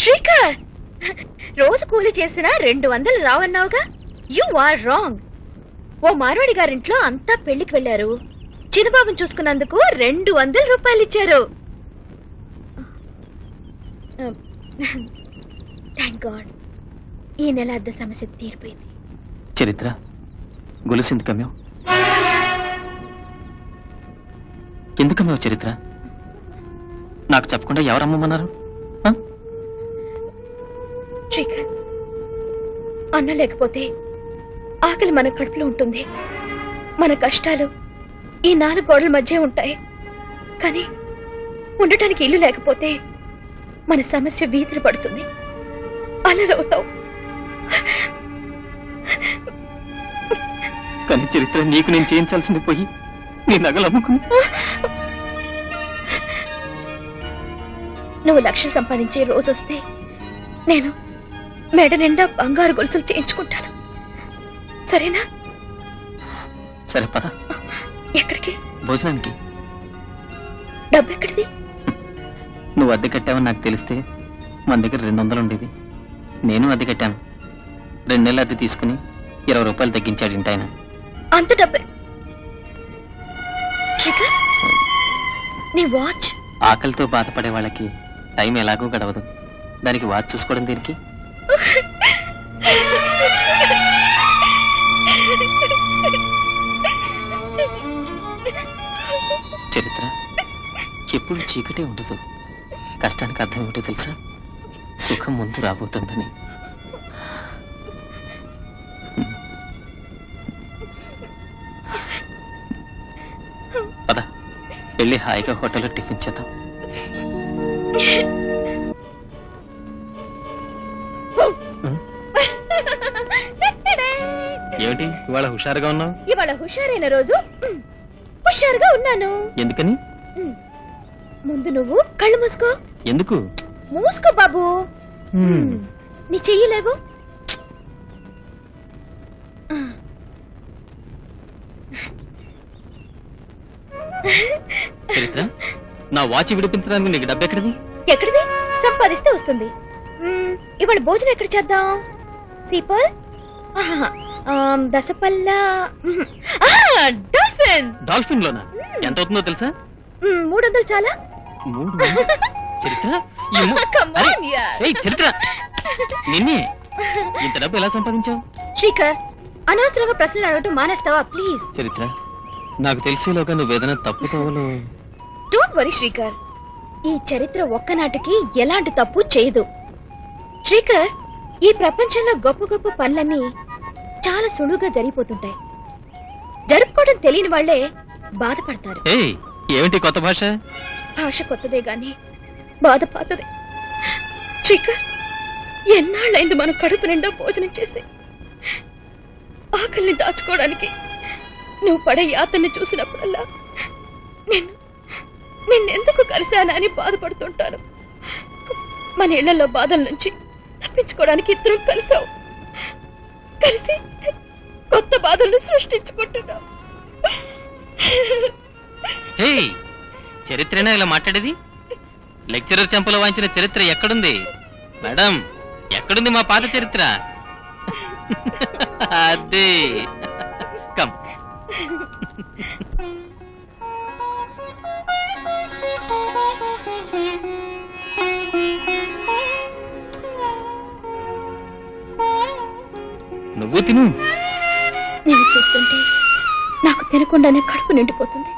శ్రీకర్, రోజు కూలి చేసినా 200 రావన్నావుగా. You are wrong. ఓ మార్వాడి గారింట్లో అంతా పెళ్లికి వెళ్లారు. చిన్నబాబుని చూసుకున్నందుకు 200 రూపాయలు ఇచ్చారు. థ్యాంక్ గాడ్, ఈ నెల అద్దె సమస్య తీరిపోయింది. చరిత్ర గొలుసింది కమ్యం. ఎందుకమ్మావు చరిత్ర? నాకు చెప్పకుండా ఎవరమ్మమన్నారు? శ్రీకర్, అన్న లేకపోతే ఆకలి మన కడుపులో ఉంటుంది. మన కష్టాలు ఈ 4 గోడల మధ్య ఉంటాయి. కానీ ఉండటానికి ఇల్లు లేకపోతే మన సమస్య వీధిన పడుతుంది. అలరవుతావు. కానీ చరిత్ర, నీకు నేను చేయించాల్సింది పోయి నీ నగలు అమ్ముకుని నువ్వు లక్షలు సంపాదించే రోజు వస్తే నేను మెడ నిండా బంగారు గొలుసులు చేయించుకుంటాను. సరేనా? సరే పద. ఎక్కడికి? భోజనానికి. డబ్బు ఎక్కడిది? నువ్వు అద్దె కట్టావని నాకు తెలిస్తే మన దగ్గర 200 ఉండేది. నేను అద్దె కట్టాను. 2 నెలలు అద్దె తీసుకుని 20 రూపాయలు తగ్గించాడు ఇంటాయన. అంత డబ్బే? నీ వాచ్? ఆకలితో బాధపడే వాళ్ళకి టైం ఎలాగో గడవదు. దానికి వాచ్ చూసుకోవడం దేనికి? చరిత్ర, ఎప్పుడు చీకటే ఉండదు. కష్టానికి అర్థం ఏమిటో తెలుసా? సుఖం ముందు రాబోతుందని. పద, వెళ్ళి హాయిగా హోటల్లో టిఫిన్ చేద్దాం. ఏమిటి ఇవాళ హుషారుగా ఉన్నావు? ఇవాళ హుషారైన రోజు హుషారుగా ఉన్నాను. ఎందుకని? ముందు నువ్వు కళ్ళు మూసుకో. ఎందుకు? మూసుకో బాబు. నీ చెయ్యలేవు. చరిత్ర, నా వాచ్ విడిపించడానికి నీకు డబ్బు ఎక్కడిది? ఎక్కడిది? సంపాదిస్తే వస్తుంది. ఇవాళ భోజనం ఎక్కడ చేద్దాం? సీపల్, దసపల్ల, డాల్ఫిన్. డాల్ఫిన్ లోనా? ఎంత అవుతుందో తెలుసా? 300 చాలా? చరిత్ర, చరిత్ర, నిన్నే ఇంత డబ్బు ఎలా సంపాదించావు? శ్రీకర్, అనవసరంగా ప్రశ్నలు అడగటం మానేస్తావా ప్లీజ్? చరిత్ర, నాకు తెలిసేలోగా నువ్వేదైనా తప్పుతావలో. డోంట్ వరీ శ్రీకర్, ఈ చరిత్ర ఒక్కనాటికి ఎలాంటి తప్పు చేయదు. శ్రీకర్, ఈ ప్రపంచంలో గొప్ప గొప్ప పనులన్నీ చాలా సులువుగా జరిగిపోతుంటాయి. జరుపుకోవడం తెలియని వాళ్లే బాధపడతారు. ఏమిటి కొత్త భాష? భాష కొత్తదే గాని బాధ పాతదే. శ్రీకర్, ఎన్నాళ్ళైంది మనం కడుపు నిండా భోజనం చేసి. ఆకలిని దాచుకోవడానికి నువ్వు పడే యాతన్ని చూసినప్పుడల్లా నిన్నెందుకు కలిశానా అని బాధపడుతుంటాను. మన ఇళ్లలో బాధల నుంచి తప్పించుకోవడానికి ఇద్దరం కలిసావు. కలిసి కొత్త బాధలను సృష్టించుకుంటున్నావు. చరిత్రనా ఇలా మాట్లాడేది? లెక్చరర్ చెంపలో వాయించిన చరిత్ర ఎక్కడుంది మేడం? ఎక్కడుంది మా పాత చరిత్ర? అదే కమ్. నువ్వు తిను. నేను చూస్తుంటే నాకు తినకుండానే కడుపు నిండిపోతుంది.